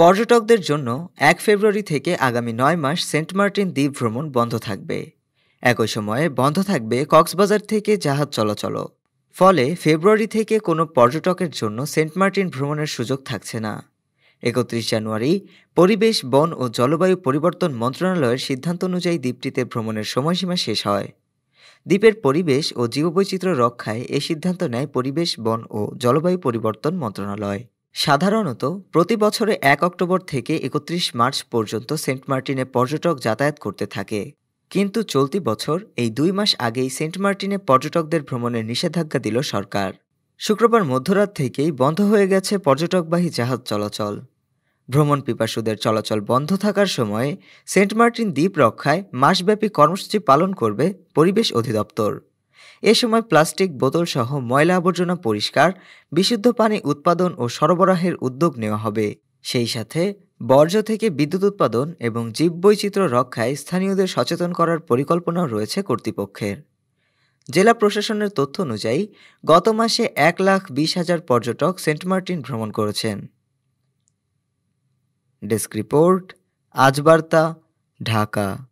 পর্যটকদের জন্য ১ ফেব্রুয়ারি থেকে আগামী ৯ মাস সেন্ট মার্টিন দ্বীপ ভ্রমণ বন্ধ থাকবে। একই সময়ে বন্ধ থাকবে কক্সবাজার থেকে জাহাজ চলাচলও। ফলে ফেব্রুয়ারি থেকে কোনো পর্যটকের জন্য সেন্ট মার্টিন ভ্রমণের সুযোগ থাকছে না। ৩১ জানুয়ারি পরিবেশ, বন ও জলবায়ু পরিবর্তন মন্ত্রণালয়ের সিদ্ধান্ত অনুযায়ী দ্বীপটিতে ভ্রমণের সময়সীমা শেষ হয়। দ্বীপের পরিবেশ ও জীববৈচিত্র্য রক্ষায় এই সিদ্ধান্ত নেয় পরিবেশ, বন ও জলবায়ু পরিবর্তন মন্ত্রণালয়। সাধারণত প্রতি বছরে ১ অক্টোবর থেকে ৩১ মার্চ পর্যন্ত সেন্ট মার্টিনে পর্যটক যাতায়াত করতে থাকে। কিন্তু চলতি বছর এই ২ মাস আগেই সেন্ট মার্টিনে পর্যটকদের ভ্রমণের নিষেধাজ্ঞা দিল সরকার। শুক্রবার মধ্যরাত থেকেই বন্ধ হয়ে গেছে পর্যটকবাহী জাহাজ চলাচল। ভ্রমণ পিপাসুদের চলাচল বন্ধ থাকার সময়ে সেন্ট মার্টিন দ্বীপ রক্ষায় মাসব্যাপী কর্মসূচি পালন করবে পরিবেশ অধিদপ্তর। এ সময় প্লাস্টিক বোতলসহ ময়লা আবর্জনা পরিষ্কার, বিশুদ্ধ পানি উৎপাদন ও সরবরাহের উদ্যোগ নেওয়া হবে। সেই সাথে বর্জ্য থেকে বিদ্যুৎ উৎপাদন এবং জীববৈচিত্র্য রক্ষায় স্থানীয়দের সচেতন করার পরিকল্পনাও রয়েছে কর্তৃপক্ষের। জেলা প্রশাসনের তথ্য অনুযায়ী গত মাসে ১,২০,০০০ পর্যটক সেন্ট মার্টিন ভ্রমণ করেছেন। ডেস্ক রিপোর্ট, আজ বার্তা, ঢাকা।